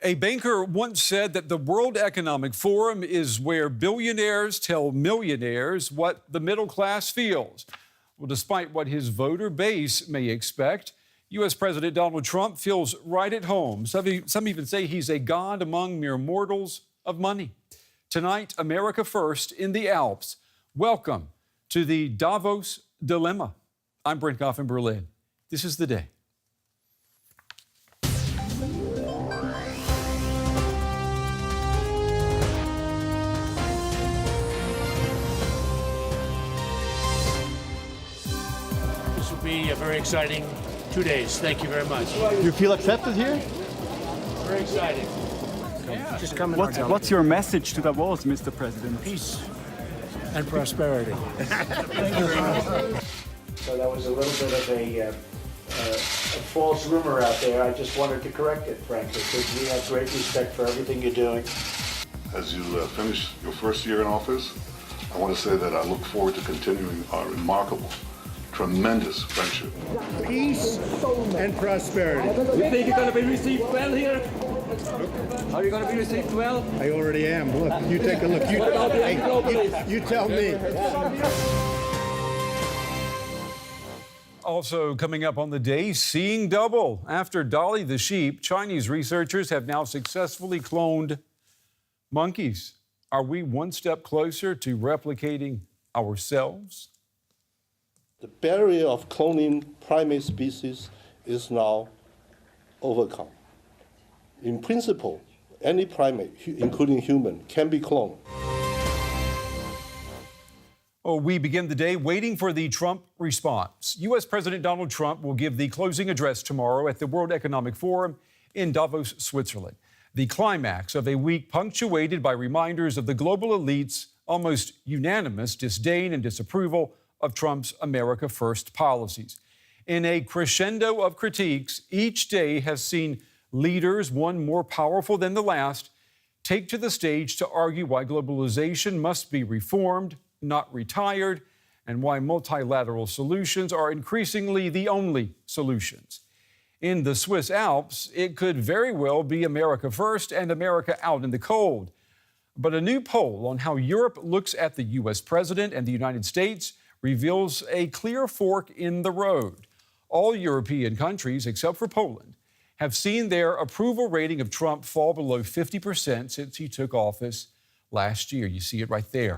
A banker once said that the World Economic Forum is where billionaires tell millionaires what the middle class feels. Well, despite what his voter base may expect, U.S. President Donald Trump feels right at home. Some even say he's a god among mere mortals of money. Tonight, America First in the Alps. Welcome to the Davos Dilemma. I'm Brent Goff in Berlin. This is the day. This will be a very exciting 2 days. Thank you very much. You feel accepted here? Very exciting. Yeah. Just come What's your message to Davos, Mr. President? Peace and prosperity. Thank you very much. So that was a little bit of a false rumor out there. I just wanted to correct it, frankly, because we have great respect for everything you're doing. As you finish your first year in office, I want to say that I look forward to continuing our remarkable, tremendous friendship. Peace and prosperity. You think you're going to be received well here? Are you going to be received well? I already am. Look, you take a look. You tell me. Also coming up on the day, seeing double. After Dolly the sheep, Chinese researchers have now successfully cloned monkeys. Are we one step closer to replicating ourselves? The barrier of cloning primate species is now overcome. In principle, any primate, including human, can be cloned. We begin the day waiting for the Trump response. U.S. President Donald Trump will give the closing address tomorrow at the World Economic Forum in Davos, Switzerland. The climax of a week punctuated by reminders of the global elite's almost unanimous disdain and disapproval of Trump's America First policies. In a crescendo of critiques, each day has seen leaders, one more powerful than the last, take to the stage to argue why globalization must be reformed, not retired, and why multilateral solutions are increasingly the only solutions. In the Swiss Alps, it could very well be America first and America out in the cold. But a new poll on how Europe looks at the U.S. president and the United States reveals a clear fork in the road. All European countries, except for Poland, have seen their approval rating of Trump fall below 50% since he took office last year. You see it right there.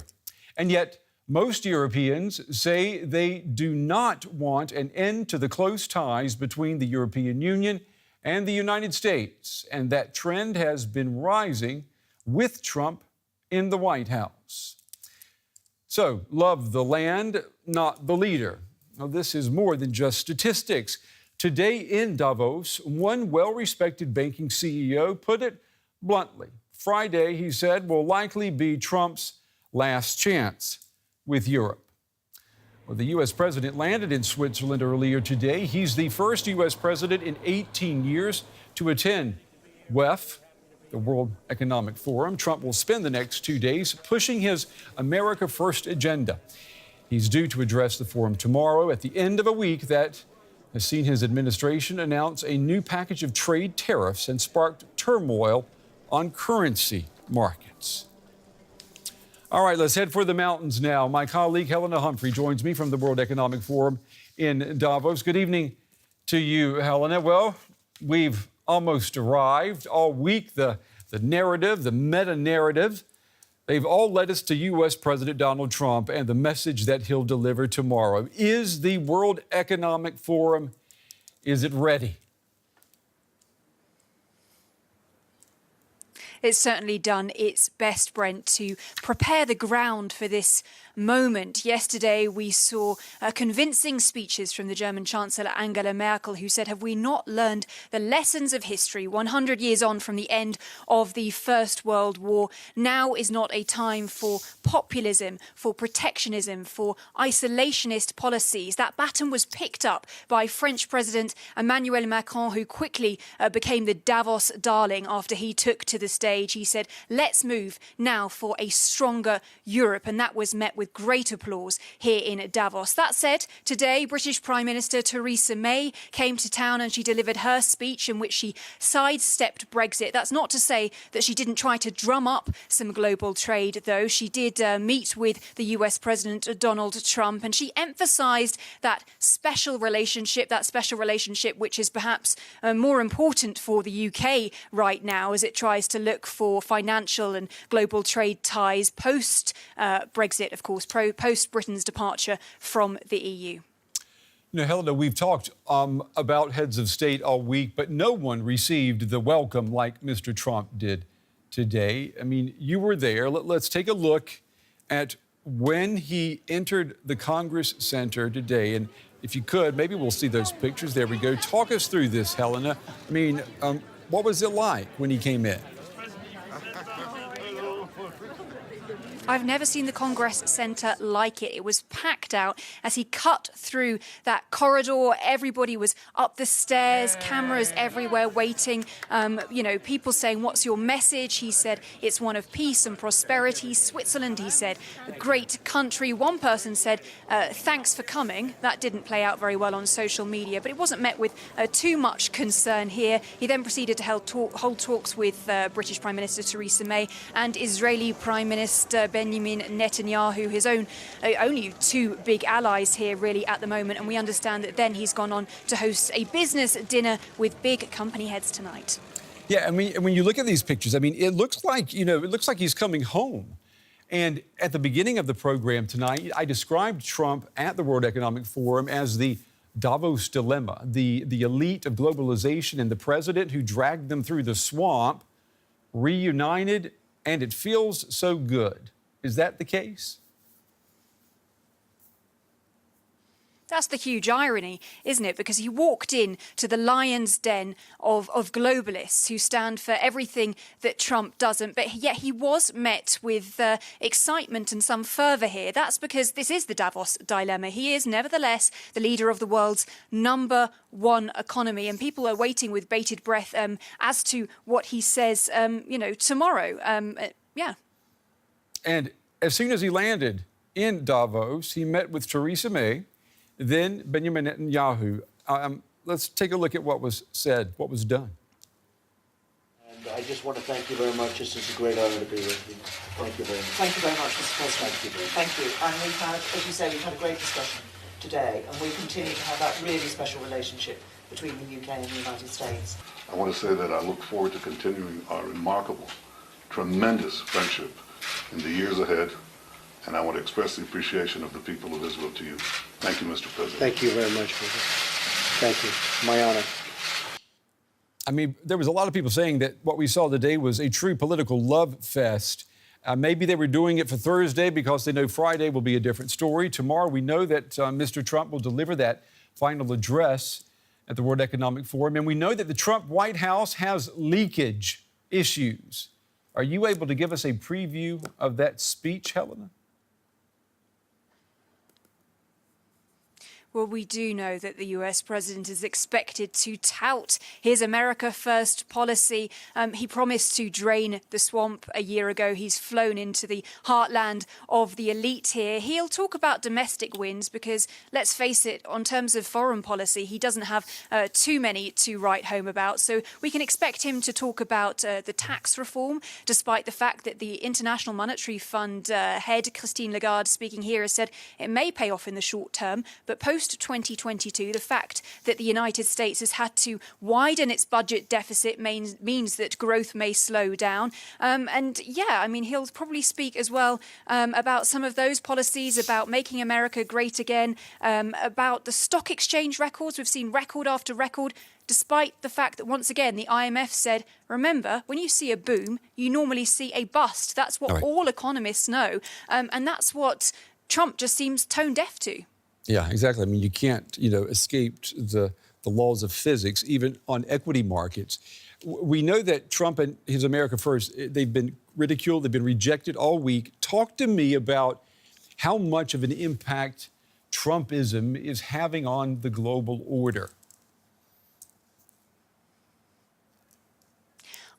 And yet, most Europeans say they do not want an end to the close ties between the European Union and the United States. And that trend has been rising with Trump in the White House. So, love the land, not the leader. Now, this is more than just statistics. Today in Davos, one well-respected banking CEO put it bluntly. Friday, he said, will likely be Trump's last chance with Europe. Well, the U.S. president landed in Switzerland earlier today. He's the first U.S. president in 18 years to attend WEF, the World Economic Forum. Trump will spend the next 2 days pushing his America First agenda. He's due to address the forum tomorrow at the end of a week that has seen his administration announce a new package of trade tariffs and sparked turmoil on currency markets. All right, let's head for the mountains now. My colleague Helena Humphrey joins me from the World Economic Forum in Davos. Good evening to you, Helena. Well, we've almost arrived. All week, the narrative, the meta-narrative, they've all led us to U.S. President Donald Trump and the message that he'll deliver tomorrow. Is the World Economic Forum, is it ready? It's certainly done its best, Brent, to prepare the ground for this moment. Yesterday, we saw convincing speeches from the German Chancellor Angela Merkel, who said, have we not learned the lessons of history 100 years on from the end of the First World War? Now is not a time for populism, for protectionism, for isolationist policies. That baton was picked up by French President Emmanuel Macron, who quickly became the Davos darling after he took to the stage stage. He said, let's move now for a stronger Europe. And that was met with great applause here in Davos. That said, today, British Prime Minister Theresa May came to town and she delivered her speech in which she sidestepped Brexit. That's not to say that she didn't try to drum up some global trade, though. She did meet with the US President Donald Trump, and she emphasised that special relationship which is perhaps more important for the UK right now as it tries to look for financial and global trade ties post-Brexit, of course, post Britain's departure from the EU. You know, Helena, we've talked about heads of state all week, but no one received the welcome like Mr. Trump did today. I mean, you were there. Let's take a look at when he entered the Congress Center today. And if you could, maybe we'll see those pictures. There we go. Talk us through this, Helena. I mean, what was it like when he came in? I've never seen the Congress Centre like it. It was packed out as he cut through that corridor. Everybody was up the stairs, cameras everywhere waiting. People saying, what's your message? He said, it's one of peace and prosperity. Switzerland, he said, a great country. One person said, thanks for coming. That didn't play out very well on social media, but it wasn't met with too much concern here. He then proceeded to hold talks with British Prime Minister Theresa May and Israeli Prime Minister Benjamin Netanyahu, his only two big allies here really at the moment. And we understand that then he's gone on to host a business dinner with big company heads tonight. Yeah, I mean, when you look at these pictures, I mean, it looks like he's coming home. And at the beginning of the program tonight, I described Trump at the World Economic Forum as the Davos Dilemma, the elite of globalization and the president who dragged them through the swamp, reunited, and it feels so good. Is that the case? That's the huge irony, isn't it? Because he walked in to the lion's den of globalists who stand for everything that Trump doesn't, but yet he was met with excitement and some fervour here. That's because this is the Davos Dilemma. He is nevertheless the leader of the world's #1 economy, and people are waiting with bated breath as to what he says, tomorrow. Yeah. And as soon as he landed in Davos, he met with Theresa May, then Benjamin Netanyahu. Let's take a look at what was said, what was done. And I just want to thank you very much. This is a great honor to be with you. Thank you very much. Thank you very much, Mr. President. Thank you. And we've had, as you say, we've had a great discussion today, and we continue to have that really special relationship between the UK and the United States. I want to say that I look forward to continuing our remarkable, tremendous friendship in the years ahead, and I want to express the appreciation of the people of Israel to you. Thank you, Mr. President. Thank you very much, brother. Thank you. My honor. I mean, there was a lot of people saying that what we saw today was a true political love fest. Maybe they were doing it for Thursday because they know Friday will be a different story. Tomorrow, we know that Mr. Trump will deliver that final address at the World Economic Forum. And we know that the Trump White House has leakage issues. Are you able to give us a preview of that speech, Helena? Well, we do know that the US president is expected to tout his America First policy. He promised to drain the swamp a year ago. He's flown into the heartland of the elite here. He'll talk about domestic wins because, let's face it, on terms of foreign policy, he doesn't have too many to write home about. So we can expect him to talk about the tax reform, despite the fact that the International Monetary Fund head, Christine Lagarde, speaking here, has said it may pay off in the short term, but post-2022, the fact that the United States has had to widen its budget deficit means that growth may slow down. He'll probably speak as well about some of those policies, about making America great again, about the stock exchange records. We've seen record after record, despite the fact that, once again, the IMF said, remember, when you see a boom, you normally see a bust. That's what all economists know. And that's what Trump just seems tone deaf to. Yeah, exactly. I mean, you can't, escape the laws of physics, even on equity markets. We know that Trump and his America First, they've been ridiculed, they've been rejected all week. Talk to me about how much of an impact Trumpism is having on the global order.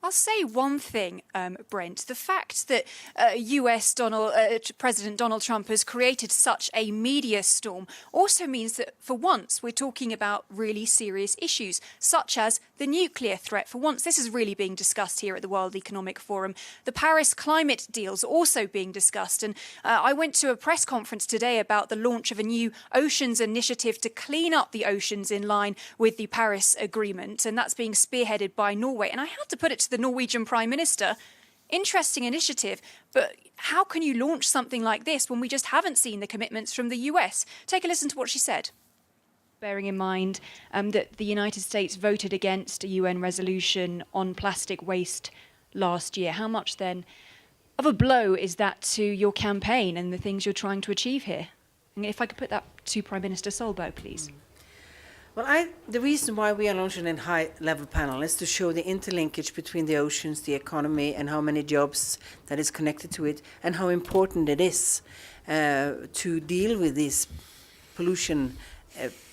I'll say one thing, Brent. The fact that US President Donald Trump has created such a media storm also means that for once we're talking about really serious issues, such as the nuclear threat. For once, this is really being discussed here at the World Economic Forum. The Paris climate deals also being discussed. And I went to a press conference today about the launch of a new oceans initiative to clean up the oceans in line with the Paris Agreement. And that's being spearheaded by Norway. And I had to put it to the Norwegian Prime Minister. Interesting initiative, but how can you launch something like this when we just haven't seen the commitments from the US? Take a listen to what she said. Bearing in mind that the United States voted against a UN resolution on plastic waste last year, how much then of a blow is that to your campaign and the things you're trying to achieve here? And if I could put that to Prime Minister Solberg, please. Well, the reason why we are launching a high-level panel is to show the interlinkage between the oceans, the economy, and how many jobs that is connected to it, and how important it is to deal with these pollution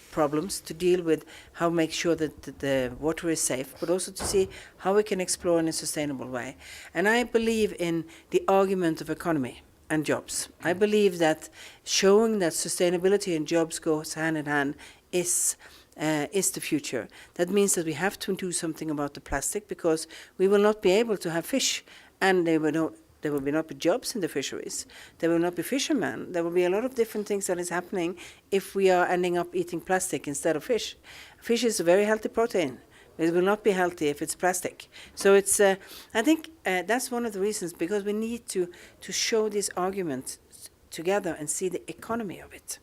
problems, to deal with how to make sure that the water is safe, but also to see how we can explore in a sustainable way. And I believe in the argument of economy and jobs. I believe that showing that sustainability and jobs goes hand in hand is the future. That means that we have to do something about the plastic, because we will not be able to have fish, and there will not be jobs in the fisheries. There will not be fishermen. There will be a lot of different things that is happening if we are ending up eating plastic instead of fish. Fish is a very healthy protein. It will not be healthy if it's plastic. So it's, I think that's one of the reasons, because we need to show this argument together and see the economy of it.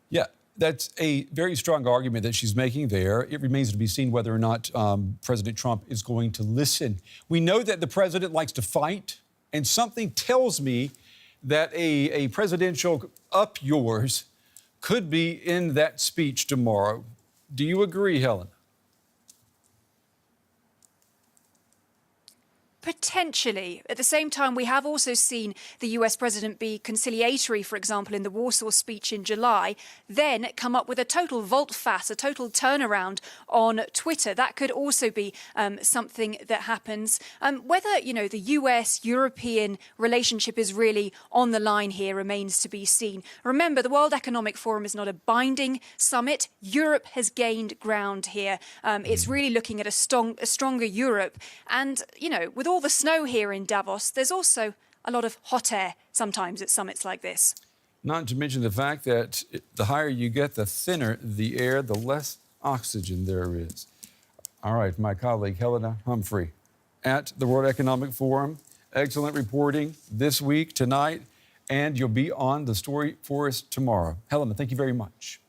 Yeah. That's a very strong argument that she's making there. It remains to be seen whether or not President Trump is going to listen. We know that the president likes to fight, and something tells me that a presidential up yours could be in that speech tomorrow. Do you agree, Helen? Potentially. At the same time, we have also seen the US president be conciliatory, for example, in the Warsaw speech in July, then come up with a total volte-face, a total turnaround on Twitter. That could also be something that happens. Whether, the US-European relationship is really on the line here remains to be seen. Remember, the World Economic Forum is not a binding summit. Europe has gained ground here. It's really looking at a stronger Europe. And, with all the snow here in Davos, there's also a lot of hot air sometimes at summits like this. Not to mention the fact that the higher you get, the thinner the air, the less oxygen there is. All right, my colleague Helena Humphrey at the World Economic Forum. Excellent reporting this week, tonight, and you'll be on the story for us tomorrow. Helena, thank you very much.